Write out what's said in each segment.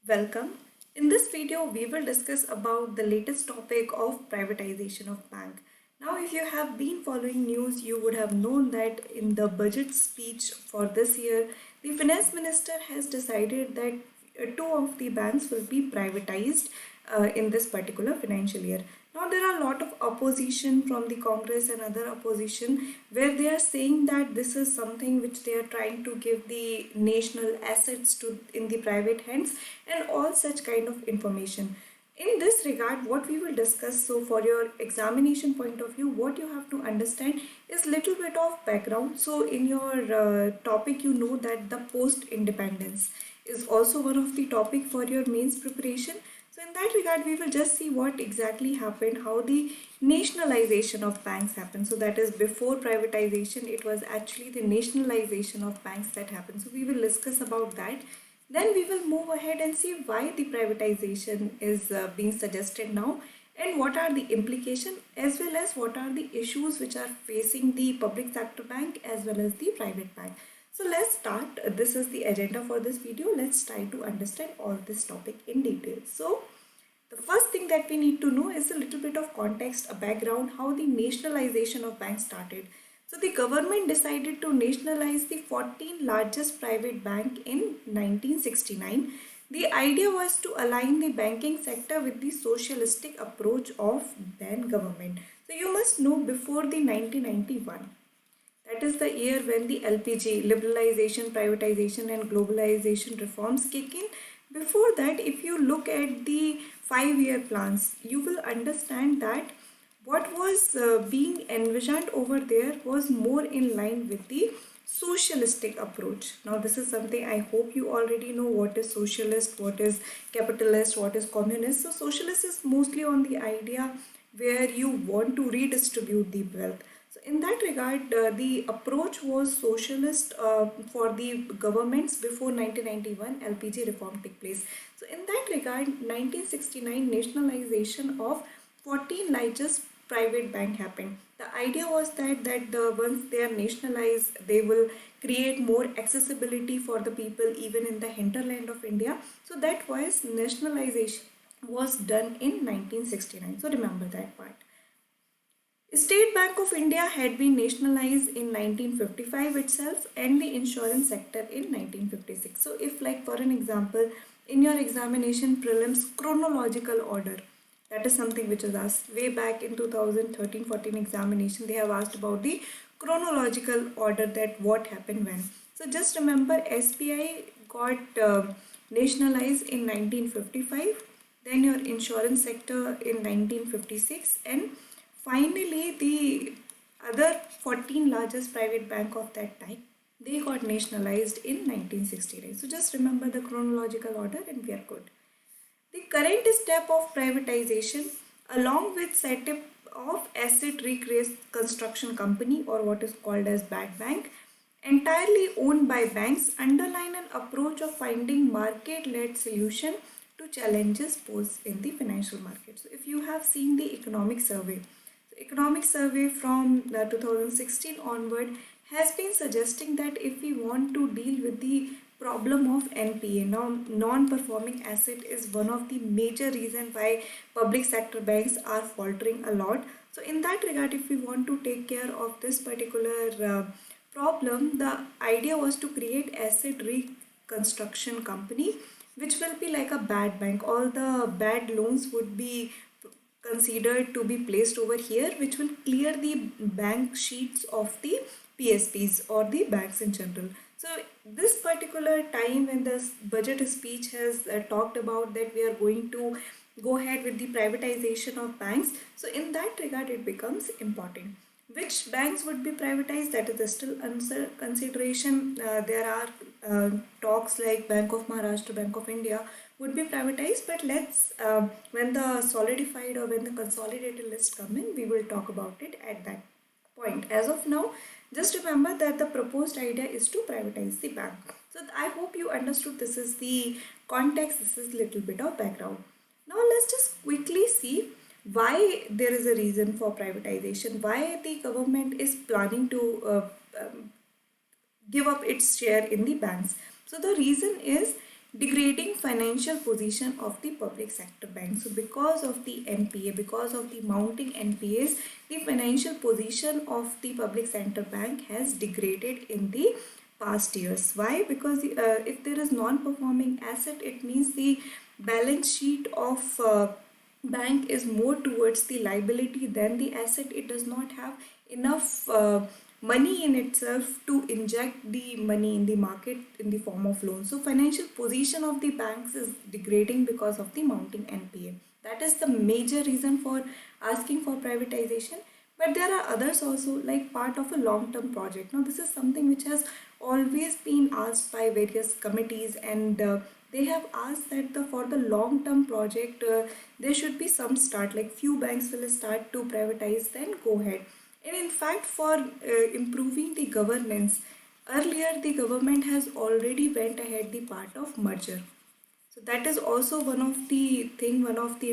Welcome. In this video, we will discuss about the latest topic of privatization of bank. Now, if you have been following news, you would have known that in the budget speech for this year, the finance minister has decided that two of the banks will be privatized in this particular financial year. Now, there are a lot of opposition from the Congress and other opposition where they are saying that this is something which they are trying to give the national assets to in the private hands and all such kind of information. In this regard, what we will discuss, so for your examination point of view, what you have to understand is little bit of background. So in your topic, you know that the post independence is also one of the topic for your mains preparation. So in that regard, we will just see what exactly happened, how the nationalization of banks happened. So that is before privatization, it was actually the nationalization of banks that happened. So we will discuss about that. Then we will move ahead and see why the privatization is being suggested now and what are the implications as well as what are the issues which are facing the public sector bank as well as the private bank. So let's start. This is the agenda for this video. Let's try to understand all this topic in detail. So the first thing that we need to know is a little bit of context, a background, how the nationalization of banks started. So the government decided to nationalize the 14 largest private bank in 1969. The idea was to align the banking sector with the socialistic approach of then government. So you must know before the 1991, that is the year when the LPG, liberalization, privatization and globalization reforms kick in. Before that, if you look at the 5-year plans, you will understand that what was being envisioned over there was more in line with the socialistic approach. Now this is something I hope you already know what is socialist, what is capitalist, what is communist. So socialist is mostly on the idea where you want to redistribute the wealth. So in that regard, the approach was socialist for the governments before 1991 LPG reform took place. So in that regard, 1969 nationalization of 14 largest private bank happened. The idea was that the once they are nationalized, they will create more accessibility for the people even in the hinterland of India. So that was nationalization was done in 1969. So remember that part. State Bank of India had been nationalized in 1955 itself and the insurance sector in 1956. So if like for an example, in your examination prelims chronological order, that is something which is asked way back in 2013-14 examination, they have asked about the chronological order that what happened when. So just remember SBI got nationalized in 1955, then your insurance sector in 1956 and finally, the other 14 largest private bank of that time, they got nationalized in 1969. So just remember the chronological order and we are good. The current step of privatization along with setup of asset reconstruction company or what is called as bad bank entirely owned by banks underline an approach of finding market-led solution to challenges posed in the financial market. So if you have seen the economic survey from 2016 onward has been suggesting that if we want to deal with the problem of NPA, non-performing asset is one of the major reasons why public sector banks are faltering a lot. So in that regard, if we want to take care of this particular problem, the idea was to create asset reconstruction company which will be like a bad bank. All the bad loans would be considered to be placed over here, which will clear the bank sheets of the PSPs or the banks in general. So this particular time when the budget speech has talked about that we are going to go ahead with the privatization of banks. So in that regard, it becomes important. Which banks would be privatized? That is still under consideration. There are talks like Bank of Maharashtra, Bank of India would be privatized, but let's when the solidified or when the consolidated list come in, we will talk about it at that point. As of now, just remember that the proposed idea is to privatize the bank. So I hope you understood this is the context, this is little bit of background. Now let's just quickly see why there is a reason for privatization, why the government is planning to give up its share in the banks. So the reason is degrading financial position of the public sector banks. So because of the NPA, because of the mounting NPAs, the financial position of the public sector bank has degraded in the past years. Why? Because if there is non-performing asset, it means the balance sheet of bank is more towards the liability than the asset. It does not have enough money in itself to inject the money in the market in the form of loans. So financial position of the banks is degrading because of the mounting NPA. That is the major reason for asking for privatization. But there are others also, like part of a long-term project. Now this is something which has always been asked by various committees, and they have asked that for the long-term project there should be some start, like few banks will start to privatize, then go ahead. And in fact, for improving the governance, earlier the government has already went ahead the part of merger. So that is also one of the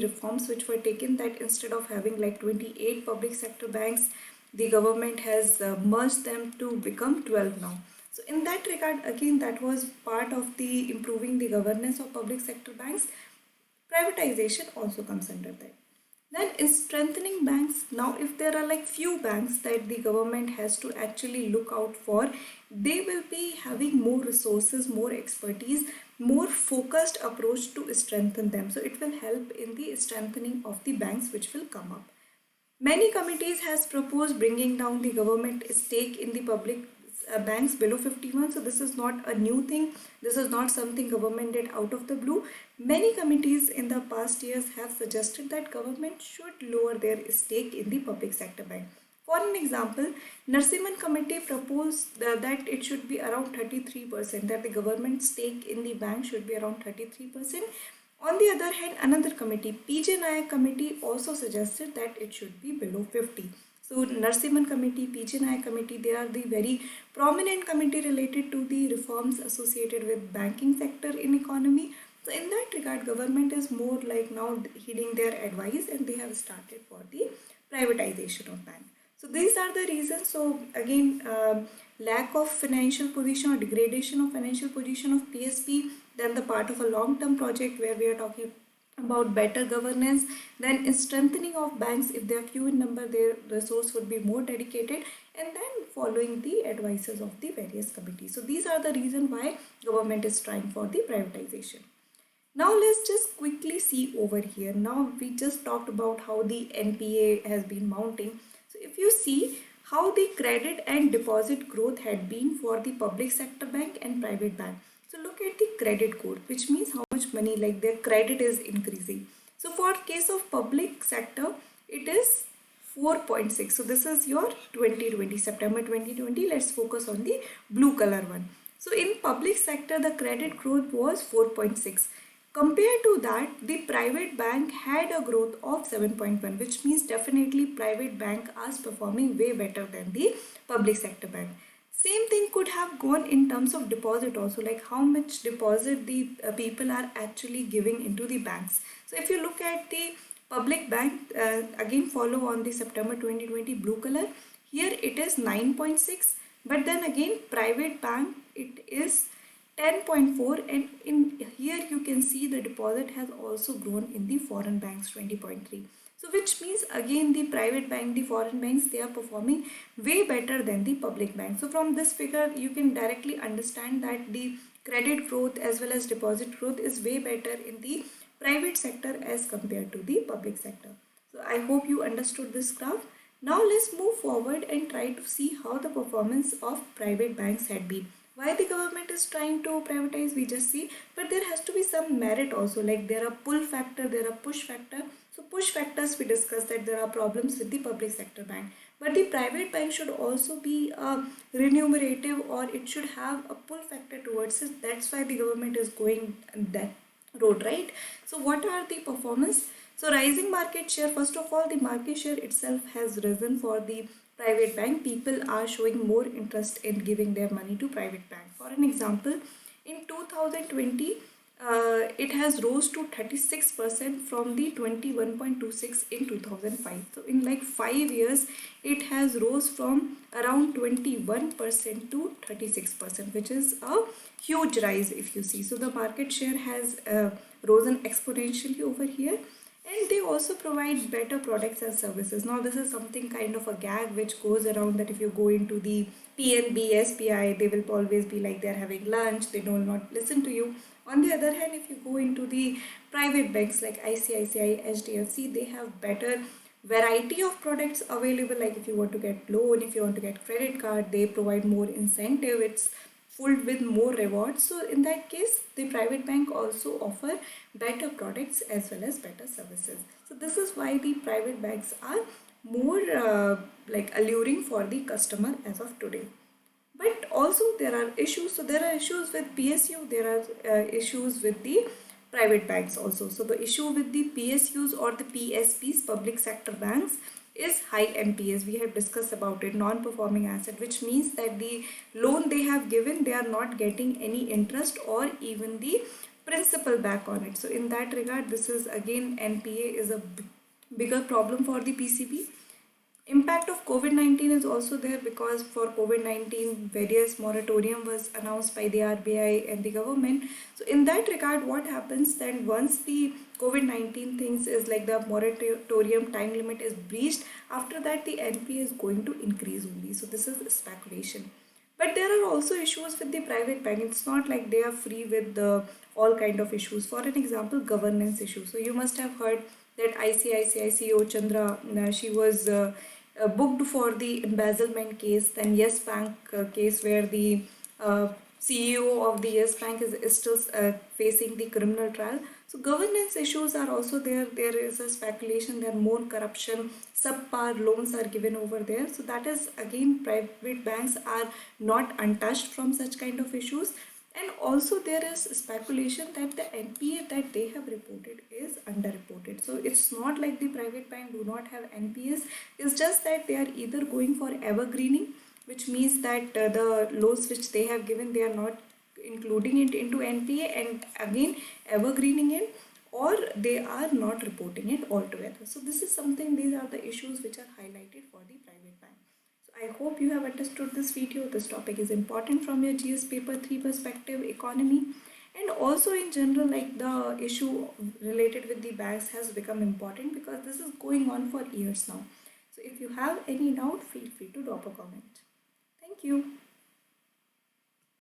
reforms which were taken, that instead of having like 28 public sector banks, the government has merged them to become 12 now. So in that regard, again, that was part of the improving the governance of public sector banks. Privatization also comes under that. Then is strengthening banks. Now if there are like few banks that the government has to actually look out for, they will be having more resources, more expertise, more focused approach to strengthen them. So it will help in the strengthening of the banks which will come up. Many committees has proposed bringing down the government stake in the public banks below 51. So this is not a new thing. This is not something government did out of the blue. Many committees in the past years have suggested that government should lower their stake in the public sector bank. For an example, Narsimhan committee proposed that it should be around 33%, that the government stake in the bank should be around 33%. On the other hand, another committee, PJ Nayak committee, also suggested that it should be below 50. So Narsimhan committee, PJ Nayak committee, they are the very prominent committee related to the reforms associated with banking sector in economy. So in that regard, government is more like now heeding their advice, and they have started for the privatization of bank. So these are the reasons. So again, lack of financial position or degradation of financial position of PSP, then the part of a long-term project where we are talking about better governance, then in strengthening of banks, if they are few in number, their resource would be more dedicated, and then following the advices of the various committees. So these are the reason why government is trying for the privatization. Now let's just quickly see over here. Now we just talked about how the NPA has been mounting. So if you see how the credit and deposit growth had been for the public sector bank and private bank. So look at the credit code, which means how much money like their credit is increasing. So for case of public sector, it is 4.6. So this is your 2020, September 2020. Let's focus on the blue color one. So in public sector, the credit growth was 4.6. Compared to that, the private bank had a growth of 7.1, which means definitely private bank is performing way better than the public sector bank. Same thing could have gone in terms of deposit also, like how much deposit the people are actually giving into the banks. So if you look at the public bank, again follow on the September 2020 blue color, here it is 9.6, but then again private bank it is 10.4, and in here you can see the deposit has also grown in the foreign banks 20.3. So which means again the private bank, the foreign banks, they are performing way better than the public bank. So from this figure you can directly understand that the credit growth as well as deposit growth is way better in the private sector as compared to the public sector. So I hope you understood this graph. Now let's move forward and try to see how the performance of private banks had been. Why the government is trying to privatize, we just see, but there has to be some merit also, like there are pull factor, there are push factor. So push factors, we discussed that there are problems with the public sector bank, but the private bank should also be remunerative, or it should have a pull factor towards it. That's why the government is going that road, right? So what are the performance? So rising market share, first of all, the market share itself has risen for the private bank. People are showing more interest in giving their money to private bank. For an example, in 2020, it has rose to 36% from the 21.26 in 2005. So in like 5 years it has rose from around 21% to 36%, which is a huge rise if you see. So the market share has risen exponentially over here, and they also provide better products and services. Now this is something kind of a gag which goes around, that if you go into the PNB, SBI, they will always be like they're having lunch, they will not listen to you. On the other hand, if you go into the private banks like ICICI, HDFC, they have better variety of products available. Like if you want to get loan, if you want to get credit card, they provide more incentive, it's full with more rewards. So in that case, the private bank also offer better products as well as better services. So this is why the private banks are more like alluring for the customer as of today. But also there are issues. So there are issues with PSU, there are issues with the private banks also. So the issue with the PSUs or the PSPs, public sector banks, is high NPAs. We have discussed about it, non-performing asset, which means that the loan they have given, they are not getting any interest or even the principal back on it. So in that regard, this is again, NPA is a bigger problem for the PCB. Impact of COVID-19 is also there, because for COVID-19 various moratorium was announced by the RBI and the government. So in that regard, what happens then, once the COVID-19 things is like the moratorium time limit is breached, after that the NPA is going to increase only. So this is speculation. But there are also issues with the private bank. It's not like they are free with the all kind of issues. For an example, governance issues. So you must have heard that ICICI CEO Chandra, she was booked for the embezzlement case. Then Yes Bank case, where the CEO of the Yes Bank is still facing the criminal trial. So governance issues are also there. There is a speculation that more corruption, subpar loans are given over there. So that is again, private banks are not untouched from such kind of issues. And also there is speculation that the NPA that they have reported is underreported. So it's not like the private bank do not have NPAs. It's just that they are either going for evergreening, which means that the loans which they have given, they are not including it into NPA and again evergreening it, or they are not reporting it altogether. So this is something, these are the issues which are highlighted for the private bank. So I hope you have understood this video. This topic is important from your GS paper 3 perspective, economy, and also in general, like the issue related with the banks has become important because this is going on for years now. So if you have any doubt, feel free to drop a comment. Thank you.